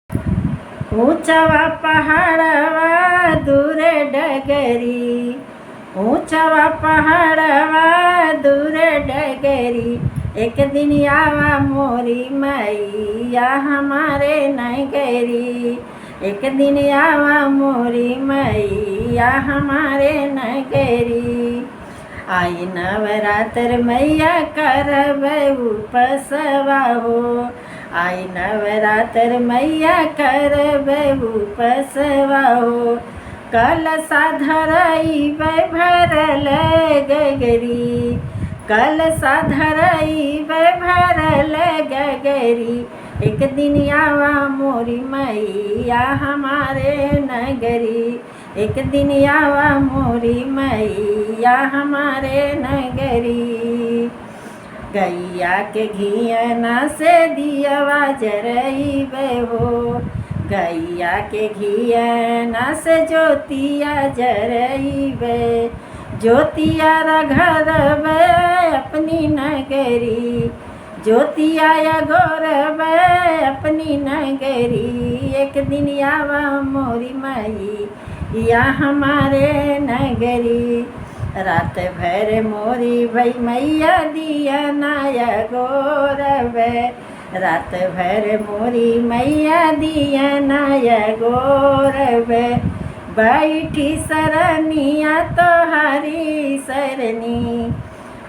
ऊंचवा पहाड़वा दूर डगरी, ऊंचवा पहाड़वा दूर डगरी, एक दिन आवा मोरी मैया हमारे नगरी, एक दिन आवा मोरी मैया हमारे नगरी। आई नवरात्र मैया करब उपसवा हो, आई नवरात्र मैया करब उपसवा हो, कलशा धरइब भरल गगरी, कलशा धरइब भरल गगरी, एक दिन आवा मोरी मैया हमारे नगरी, एक दिन आवा मोरी मैया हमारे नगरी। गैया के घियना से दियवा जरइब हो, गैया के घियना से ज्योतिया जरइब, ज्योतिया रघरब अपनी नगरी, ज्योतिया गोरब अपनी नगरी, एक दिन आवा मोरी मैया हमारे नगरी। रात भर मोरी भई मैया दिया नाया गोरब, रात भर मोरी मैया दिया नाया गोरब, बैठी सरनिया तोहारी सरनी,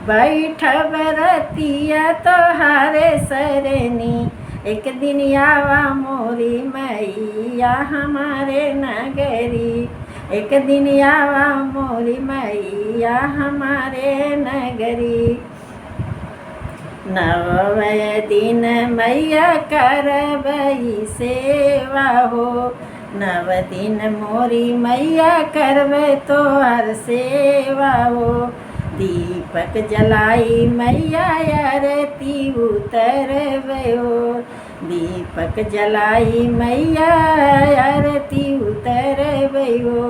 बैठब रतिया तोहारे सरनी, एक दिन आवा मोरी मैया हमारे नगरी, एक दिन आवा मोरी मैया हमारे नगरी। नववे दिन मैया करबई सेवा हो, नव दिन मोरी मैया करबे तोहर सेवा हो, दीपक जलाई मैया आरती उतरबे हो, दीपक जलाई मैया आरती उतरबे हो,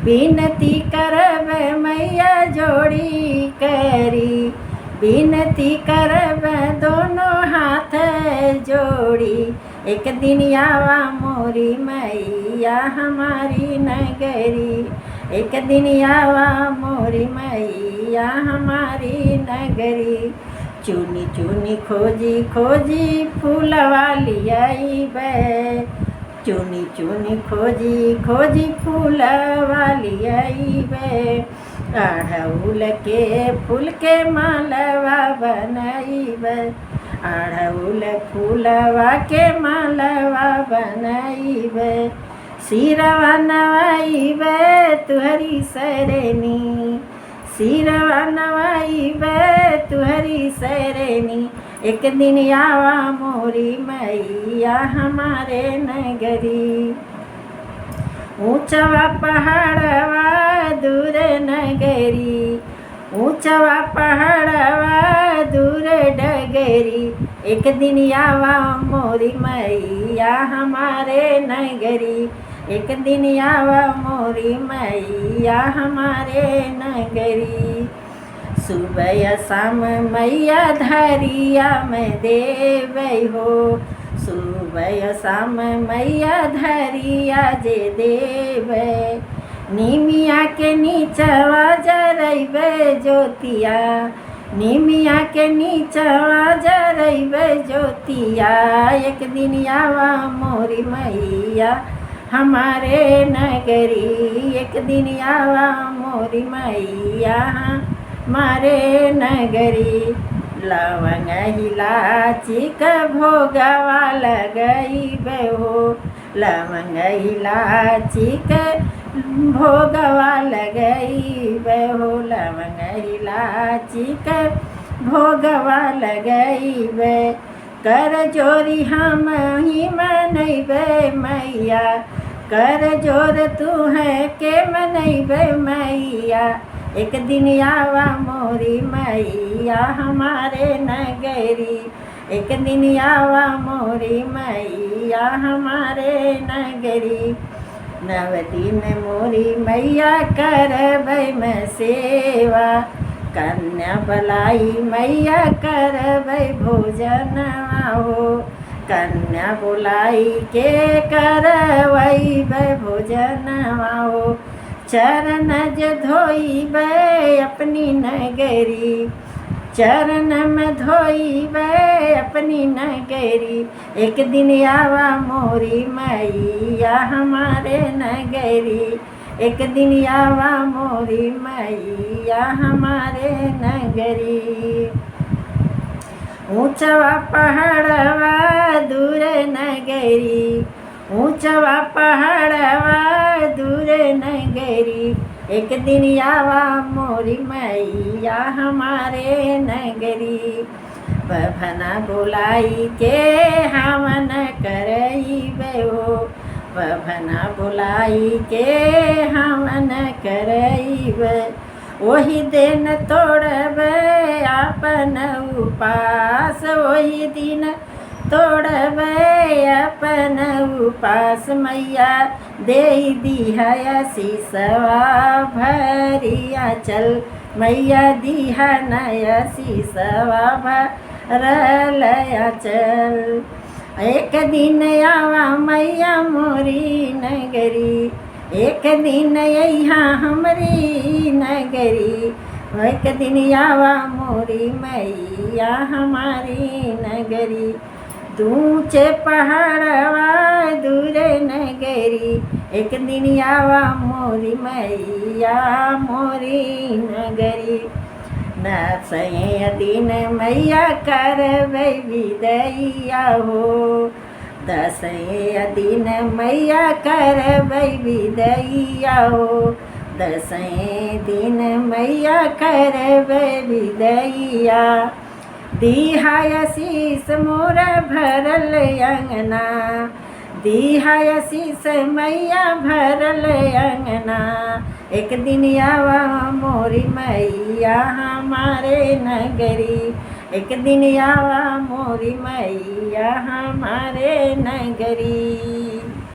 विनती करब मैया जोड़ी करी, विनती करब दोनों हाथ जोड़ी, एक दिन आवा मोरी मैया हमारी नगरी, एक दिन आवा मोरी मैया हमारी नगरी। चुनी चुनी खोजी खोजी फूलवा लियाइबे, चुनी चुनी खोजी खोजी फूलवा लियाइबे, अड़हुल के फूल के मालवा बनाइबे, अड़हुल फूलवा के मालवा बनाइबे, सिरवा नवाइबे तुहरी सरनी, सिरवा नवाइबे तुहरी सरनी, एक दिन आवा मोरी मैया हमारे नगरी। ऊंचवा पहाड़वा दूर नगरी, ऊंचवा पहाड़वा दूर डगरी, एक दिन आवा मोरी मैया हमारे नगरी, एक दिन आवा मोरी मैया हमारे नगरी। सुबह शाम मैया धरिया में देवै हो, सुबह शाम मैया धरिया जे देवे, निमिया के नीचवा जरइबे ज्योतिया, निमिया के नीचवा जरइबे ज्योतिया, एक दिन आवा मोरी मैया हमारे नगरी, एक दिन आवा मोरी मैया हमारे नगरी। लवंग इलायची का भोगवा लगइबे हो, लवंग इलायची का भोगवा लगइबे हो, लवंग इलायची का भोगवा लगइबे, कर जोरी हम ही मनइबे मैया, कर जोर तू है के मनइबे मैया, एक दिन आवा मोरी मैया हमारे नगरी, एक दिन आवा मोरी मैया हमारे नगरी। नव दिन मोरी मैया करबै मैं सेवा, कन्या बलाई मैया करबै भोजनवा हो, कन्या बुलाई के करवैबै भोजनवा हो, चरण जे धोइबै अपनी नगरी, चरण में धोइबै अपनी नगरी। एक दिन आवा मोरी मैया हमारे नगरी, एक दिन आवा मोरी मैया हमारे नगरी। ऊंचवा पहाड़वा दूर नगरी, ऊंचवा पहाड़वा दूर नगरी। एक दिन आवा मोरी मैया हमारे नगरी। बभना बुलाई के हवन करइबे हो, बभना बुलाई के हवन करइबे। वही दिन तोड़बै अपन उपास, वही दिन तोड़बै अपन उपास। मैया दे दिहा शीसवा भरिया चल, मैया दिहा नया शीसवा भरलया चल। एक दिन आवा मैया मोरी नगरी, एक दिन यहाँ हमरी नगरी। एक दिन आवा मोरी मैया हमारी नगरी। ऊंचे पहाड़वा दूर नगरी, एक दिन आवा मोरी मैया मोरी नगरी। दसैं दिन मैया करबै विदैया हो, दसैं दिन मैया करबै विदैया हो, दसैं दिन मैया करबै विदैया। दिहा आशीष मोर भरल अंगना, दिहा आशीष मैया भरल अंगना। एक दिन आवा मोरी मैया हमारे नगरी, एक दिन आवा मोरी मैया हमारे नगरी।